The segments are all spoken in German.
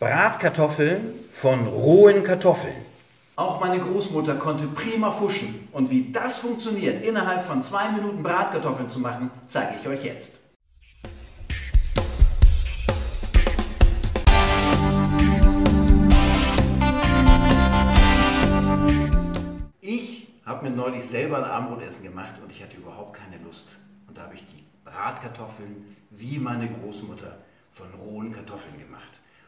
Bratkartoffeln von rohen Kartoffeln. Auch meine Großmutter konnte prima fuschen. Und wie das funktioniert, innerhalb von 2 Minuten Bratkartoffeln zu machen, zeige ich euch jetzt. Ich habe mir neulich selber ein Abendbrotessen gemacht und ich hatte überhaupt keine Lust. Und da habe ich die Bratkartoffeln wie meine Großmutter von rohen Kartoffeln gemacht.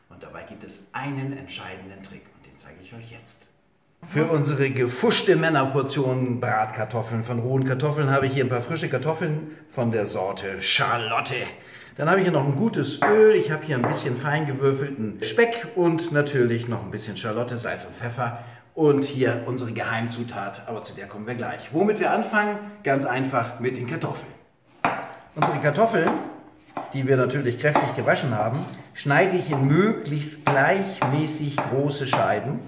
Und dabei gibt es einen entscheidenden Trick und den zeige ich euch jetzt. Für unsere gefuschte Männerportion Bratkartoffeln von rohen Kartoffeln habe ich hier ein paar frische Kartoffeln von der Sorte Charlotte. Dann habe ich hier noch ein gutes Öl, ich habe hier ein bisschen fein gewürfelten Speck und natürlich noch ein bisschen Charlotte, Salz und Pfeffer. Und hier unsere Geheimzutat, aber zu der kommen wir gleich. Womit wir anfangen? Ganz einfach mit den Kartoffeln. Unsere Kartoffeln, die wir natürlich kräftig gewaschen haben, schneide ich in möglichst gleichmäßig große Scheiben,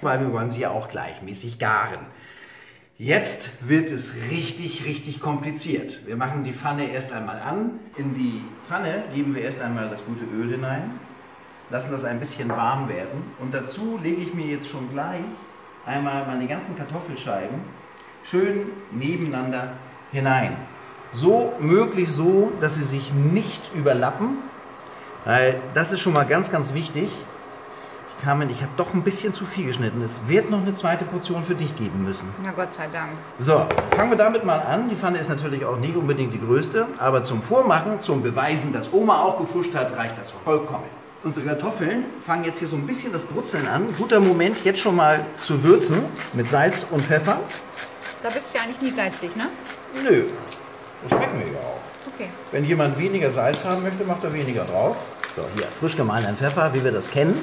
weil wir wollen sie ja auch gleichmäßig garen. Jetzt wird es richtig kompliziert. Wir machen die Pfanne erst einmal an. In die Pfanne geben wir erst einmal das gute Öl hinein, lassen das ein bisschen warm werden und dazu lege ich mir jetzt schon gleich einmal meine ganzen Kartoffelscheiben schön nebeneinander hinein. So möglichst so, dass sie sich nicht überlappen, weil das ist schon mal ganz wichtig. Ich habe doch ein bisschen zu viel geschnitten. Es wird noch eine zweite Portion für dich geben müssen. Na Gott sei Dank. So, fangen wir damit mal an. Die Pfanne ist natürlich auch nicht unbedingt die größte, aber zum Vormachen, zum Beweisen, dass Oma auch gefuscht hat, reicht das vollkommen. Unsere Kartoffeln fangen jetzt hier so ein bisschen das Brutzeln an. Guter Moment, jetzt schon mal zu würzen mit Salz und Pfeffer. Da bist du ja eigentlich nie geizig, ne? Nö, das schmeckt mir ja auch. Okay. Wenn jemand weniger Salz haben möchte, macht er weniger drauf. So, hier frisch gemahlener Pfeffer, wie wir das kennen.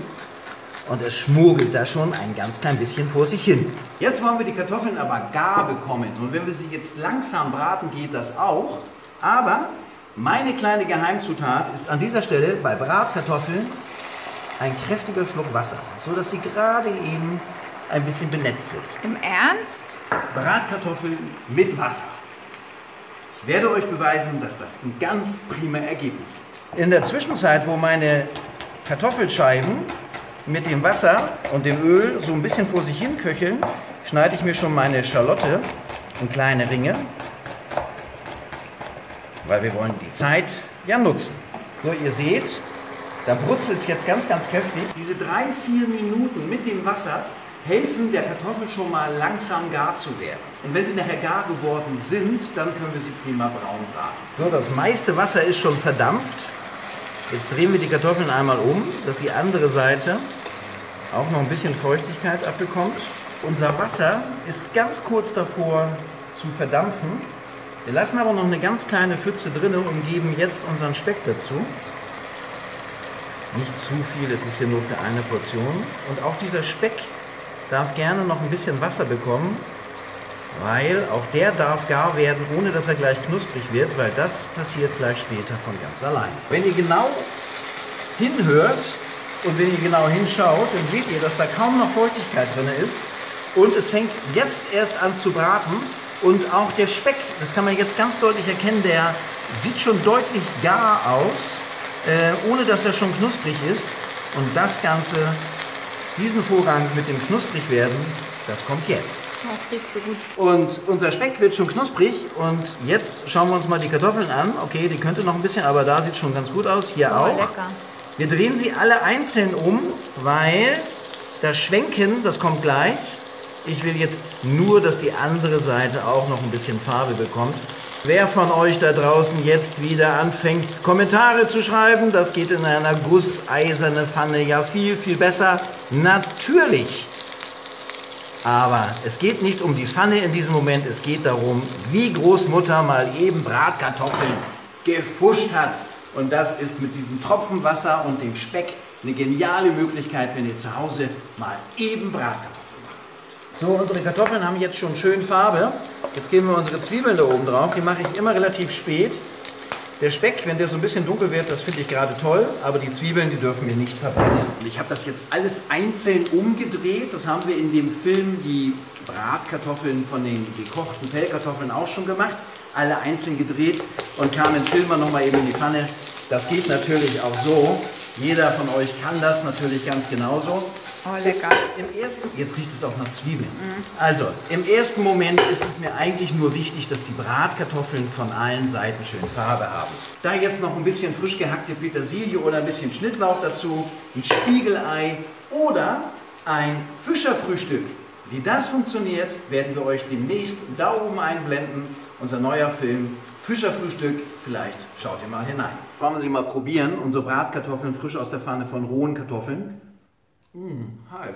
Und es schmuggelt da schon ein ganz klein bisschen vor sich hin. Jetzt wollen wir die Kartoffeln aber gar bekommen. Und wenn wir sie jetzt langsam braten, geht das auch. Aber meine kleine Geheimzutat ist an dieser Stelle bei Bratkartoffeln ein kräftiger Schluck Wasser, so dass sie gerade eben ein bisschen benetzt sind. Im Ernst? Bratkartoffeln mit Wasser. Ich werde euch beweisen, dass das ein ganz prima Ergebnis gibt. In der Zwischenzeit, wo meine Kartoffelscheiben mit dem Wasser und dem Öl so ein bisschen vor sich hin köcheln, schneide ich mir schon meine Schalotte in kleine Ringe, weil wir wollen die Zeit ja nutzen. So, ihr seht, da brutzelt es jetzt ganz kräftig. Diese 3-4 Minuten mit dem Wasser helfen der Kartoffel schon mal langsam gar zu werden. Und wenn sie nachher gar geworden sind, dann können wir sie prima braun braten. So, das meiste Wasser ist schon verdampft. Jetzt drehen wir die Kartoffeln einmal um, dass die andere Seite auch noch ein bisschen Feuchtigkeit abbekommt. Unser Wasser ist ganz kurz davor zu verdampfen. Wir lassen aber noch eine ganz kleine Pfütze drin und geben jetzt unseren Speck dazu. Nicht zu viel, es ist hier nur für eine Portion. Und auch dieser Speck darf gerne noch ein bisschen Wasser bekommen, weil auch der darf gar werden, ohne dass er gleich knusprig wird, weil das passiert gleich später von ganz allein. Wenn ihr genau hinhört und wenn ihr genau hinschaut, dann seht ihr, dass da kaum noch Feuchtigkeit drin ist und es fängt jetzt erst an zu braten und auch der Speck, das kann man jetzt ganz deutlich erkennen, der sieht schon deutlich gar aus, ohne dass er schon knusprig ist und das Ganze, diesen Vorgang mit dem knusprig werden, das kommt jetzt. Das riecht so gut. Und unser Speck wird schon knusprig und jetzt schauen wir uns mal die Kartoffeln an. Okay, die könnte noch ein bisschen, aber da sieht es schon ganz gut aus. Hier auch. Lecker. Wir drehen sie alle einzeln um, weil das Schwenken, das kommt gleich. Ich will jetzt nur, dass die andere Seite auch noch ein bisschen Farbe bekommt. Wer von euch da draußen jetzt wieder anfängt, Kommentare zu schreiben, das geht in einer gusseisernen Pfanne ja viel besser. Natürlich. Aber es geht nicht um die Pfanne in diesem Moment, es geht darum, wie Großmutter mal eben Bratkartoffeln gefuscht hat. Und das ist mit diesem Tropfen Wasser und dem Speck eine geniale Möglichkeit, wenn ihr zu Hause mal eben Bratkartoffeln macht. So, unsere Kartoffeln haben jetzt schon schön Farbe. Jetzt geben wir unsere Zwiebeln da oben drauf. Die mache ich immer relativ spät. Der Speck, wenn der so ein bisschen dunkel wird, das finde ich gerade toll, aber die Zwiebeln, die dürfen wir nicht verbrennen. Und ich habe das jetzt alles einzeln umgedreht. Das haben wir in dem Film die Bratkartoffeln von den gekochten Pellkartoffeln auch schon gemacht. Alle einzeln gedreht und kamen den Filmer nochmal eben in die Pfanne. Das geht natürlich auch so. Jeder von euch kann das natürlich ganz genauso. Oh, lecker. Jetzt riecht es auch nach Zwiebeln. Also, im ersten Moment ist es mir eigentlich nur wichtig, dass die Bratkartoffeln von allen Seiten schön Farbe haben. Da jetzt noch ein bisschen frisch gehackte Petersilie oder ein bisschen Schnittlauch dazu, ein Spiegelei oder ein Fischerfrühstück. Wie das funktioniert, werden wir euch demnächst da oben einblenden. Unser neuer Film Fischerfrühstück, vielleicht schaut ihr mal hinein. Wollen wir sie mal probieren, unsere Bratkartoffeln frisch aus der Pfanne von rohen Kartoffeln. Halt.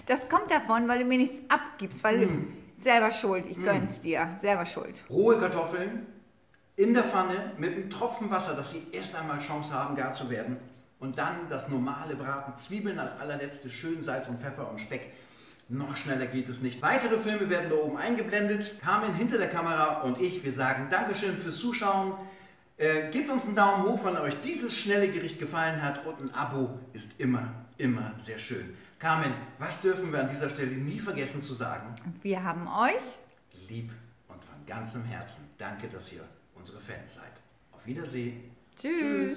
Das kommt davon, weil du mir nichts abgibst, weil du selber schuld, ich gönn's dir, selber schuld. Rohe Kartoffeln in der Pfanne mit einem Tropfen Wasser, dass sie erst einmal Chance haben, gar zu werden. Und dann das normale Braten, Zwiebeln als allerletztes, schön Salz und Pfeffer und Speck. Noch schneller geht es nicht. Weitere Filme werden da oben eingeblendet. Carmen hinter der Kamera und ich, wir sagen Dankeschön fürs Zuschauen. Gebt uns einen Daumen hoch, wenn euch dieses schnelle Gericht gefallen hat, und ein Abo ist immer sehr schön. Carmen, was dürfen wir an dieser Stelle nie vergessen zu sagen? Und wir haben euch Lieb und von ganzem Herzen. Danke, dass ihr unsere Fans seid. Auf Wiedersehen. Tschüss.